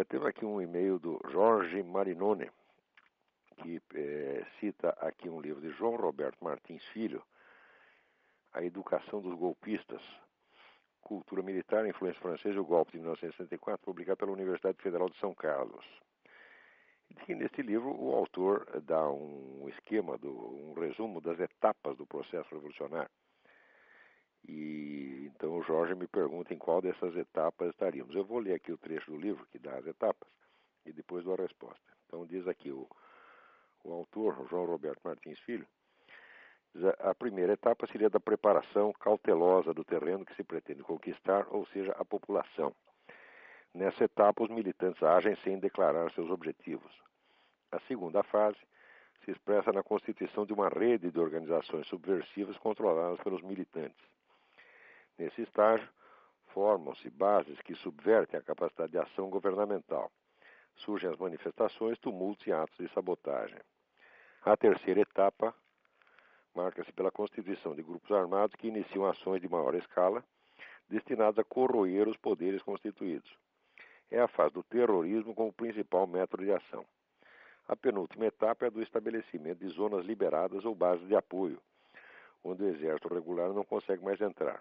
Temos aqui um e-mail do Jorge Marinoni, que cita aqui um livro de João Roberto Martins Filho, A Educação dos Golpistas, Cultura Militar, Influência Francesa e o Golpe de 1964, publicado pela Universidade Federal de São Carlos. E neste livro o autor dá um esquema, um resumo das etapas do processo revolucionário. E então o Jorge me pergunta em qual dessas etapas estaríamos. Eu vou ler aqui o trecho do livro que dá as etapas e depois dou a resposta. Então diz aqui o autor, João Roberto Martins Filho, a primeira etapa seria da preparação cautelosa do terreno que se pretende conquistar, ou seja, a população. Nessa etapa, os militantes agem sem declarar seus objetivos. A segunda fase se expressa na constituição de uma rede de organizações subversivas controladas pelos militantes. Nesse estágio, formam-se bases que subvertem a capacidade de ação governamental. Surgem as manifestações, tumultos e atos de sabotagem. A terceira etapa marca-se pela constituição de grupos armados que iniciam ações de maior escala, destinadas a corroer os poderes constituídos. É a fase do terrorismo como principal método de ação. A penúltima etapa é a do estabelecimento de zonas liberadas ou bases de apoio, onde o exército regular não consegue mais entrar.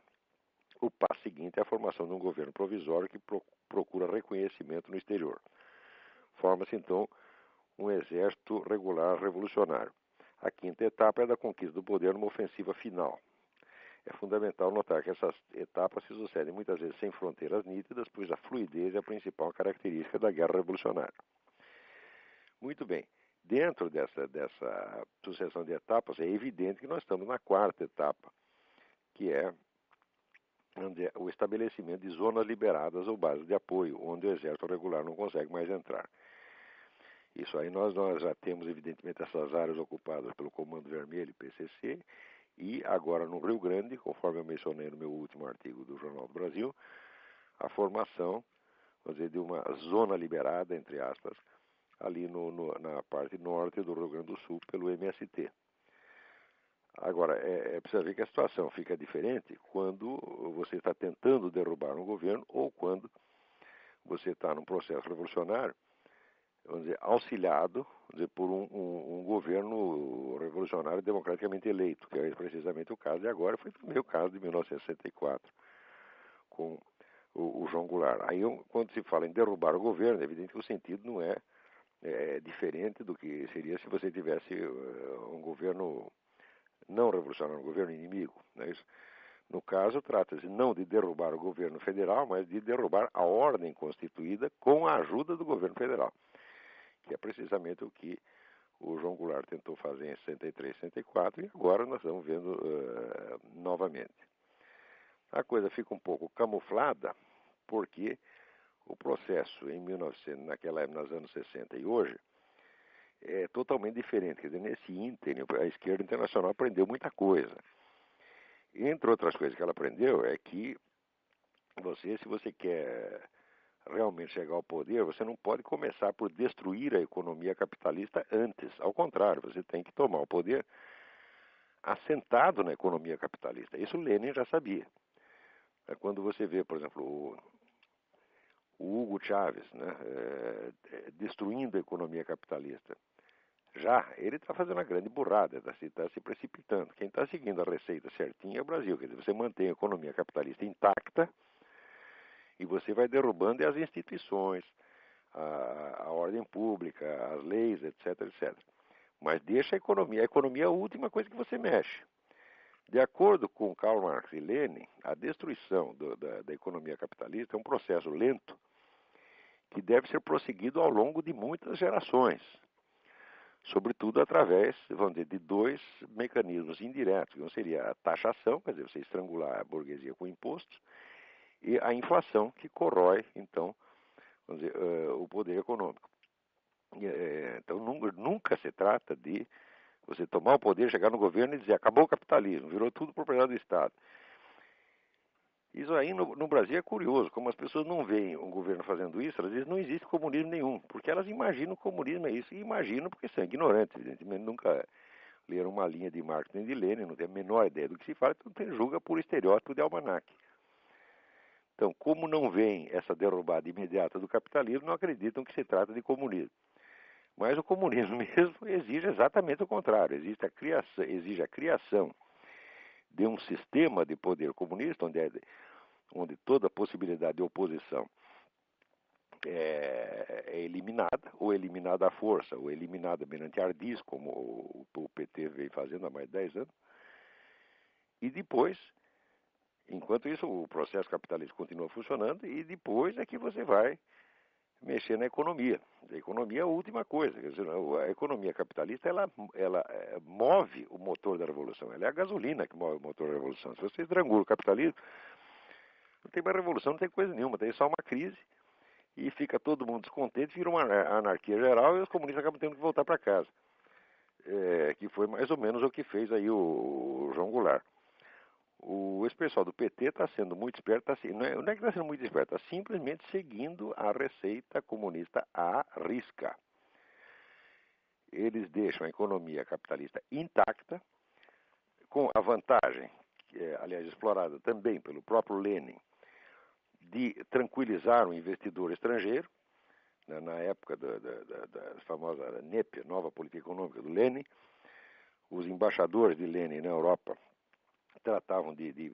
O passo seguinte é a formação de um governo provisório que procura reconhecimento no exterior. Forma-se, então, um exército regular revolucionário. A quinta etapa é da conquista do poder numa ofensiva final. É fundamental notar que essas etapas se sucedem muitas vezes sem fronteiras nítidas, pois a fluidez é a principal característica da guerra revolucionária. Muito bem. Dentro dessa sucessão de etapas, é evidente que nós estamos na quarta etapa, que é o estabelecimento de zonas liberadas ou bases de apoio, onde o exército regular não consegue mais entrar. Isso aí nós já temos, evidentemente, essas áreas ocupadas pelo Comando Vermelho e PCC, e agora no Rio Grande, conforme eu mencionei no meu último artigo do Jornal do Brasil, a formação, vamos dizer, de uma zona liberada, entre aspas, ali na parte norte do Rio Grande do Sul, pelo MST. Agora, precisa ver que a situação fica diferente quando você está tentando derrubar um governo ou quando você está num processo revolucionário, vamos dizer, auxiliado, vamos dizer, por um governo revolucionário democraticamente eleito, que é precisamente o caso de agora, foi também o caso de 1964, com o João Goulart. Aí, quando se fala em derrubar o governo, é evidente que o sentido não é diferente do que seria se você tivesse um governo não revolucionário, um governo inimigo. Não é isso? No caso, trata-se não de derrubar o governo federal, mas de derrubar a ordem constituída com a ajuda do governo federal, que é precisamente o que o João Goulart tentou fazer em 63, 64, e agora nós estamos vendo novamente. A coisa fica um pouco camuflada, porque o processo em 1900, naquela época, nos anos 60 e hoje, é totalmente diferente. Quer dizer, nesse ínterim, a esquerda internacional aprendeu muita coisa. Entre outras coisas que ela aprendeu é que se você quer realmente chegar ao poder, você não pode começar por destruir a economia capitalista antes. Ao contrário, você tem que tomar o poder assentado na economia capitalista. Isso Lenin já sabia. Quando você vê, por exemplo, o Hugo Chávez, né, destruindo a economia capitalista, ele está fazendo uma grande burrada, está se precipitando. Quem está seguindo a receita certinha é o Brasil. Quer dizer, você mantém a economia capitalista intacta e você vai derrubando as instituições, a ordem pública, as leis, etc, etc. Mas deixa a economia é a última coisa que você mexe. De acordo com Karl Marx e Lenin, a destruição da economia capitalista é um processo lento que deve ser prosseguido ao longo de muitas gerações. Sobretudo através, vamos dizer, de dois mecanismos indiretos, que seria a taxação, quer dizer, você estrangular a burguesia com impostos, e a inflação, que corrói, então, vamos dizer, o poder econômico. Então, nunca se trata de você tomar o poder, chegar no governo e dizer acabou o capitalismo, virou tudo propriedade do Estado. Isso aí no Brasil é curioso, como as pessoas não veem o governo fazendo isso, elas dizem não existe comunismo nenhum, porque elas imaginam o comunismo é isso, e imaginam porque são ignorantes, evidentemente nunca leram uma linha de Marx nem de Lenin, não tem a menor ideia do que se fala, então julga por estereótipo de almanaque. Então, como não vem essa derrubada imediata do capitalismo, não acreditam que se trata de comunismo. Mas o comunismo mesmo exige exatamente o contrário, exige a criação de um sistema de poder comunista, onde toda possibilidade de oposição é eliminada, ou eliminada à força, ou eliminada mediante ardis, como o PT vem fazendo há mais de 10 anos. E depois, enquanto isso, o processo capitalista continua funcionando, e depois é que você vai mexer na economia. A economia é a última coisa. Quer dizer, a economia capitalista, ela move o motor da revolução. Ela é a gasolina que move o motor da revolução. Se você estrangula o capitalismo, não tem mais revolução, não tem coisa nenhuma. Tem só uma crise e fica todo mundo descontente, vira uma anarquia geral e os comunistas acabam tendo que voltar para casa. Que foi mais ou menos o que fez aí o João Goulart. Esse pessoal do PT está sendo muito esperto, não é que está sendo muito esperto, está simplesmente seguindo a receita comunista à risca. Eles deixam a economia capitalista intacta, com a vantagem, que é, aliás, explorada também pelo próprio Lenin, de tranquilizar o investidor estrangeiro, né, na época da famosa NEP, Nova Política Econômica do Lenin. Os embaixadores de Lenin na Europa tratavam de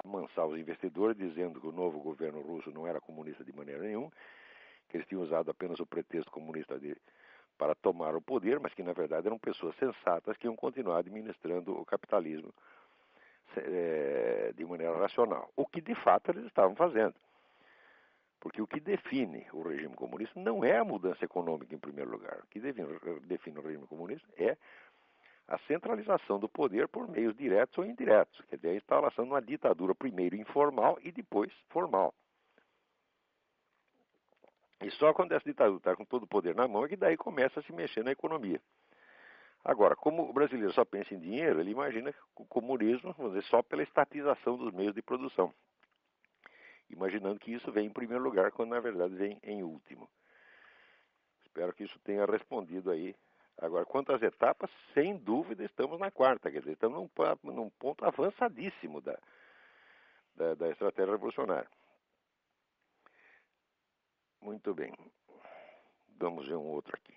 amansar os investidores, dizendo que o novo governo russo não era comunista de maneira nenhuma, que eles tinham usado apenas o pretexto comunista para tomar o poder, mas que na verdade eram pessoas sensatas que iam continuar administrando o capitalismo de maneira racional. O que de fato eles estavam fazendo. Porque o que define o regime comunista não é a mudança econômica em primeiro lugar. O que define o regime comunista é a centralização do poder por meios diretos ou indiretos. Quer dizer, a instalação de uma ditadura primeiro informal e depois formal. E só quando essa ditadura está com todo o poder na mão é que daí começa a se mexer na economia. Agora, como o brasileiro só pensa em dinheiro, ele imagina o comunismo, vamos dizer, só pela estatização dos meios de produção. Imaginando que isso vem em primeiro lugar, quando na verdade vem em último. Espero que isso tenha respondido aí. Agora, quanto às etapas, sem dúvida estamos na quarta, quer dizer, estamos num ponto avançadíssimo da estratégia revolucionária. Muito bem. Vamos ver um outro aqui.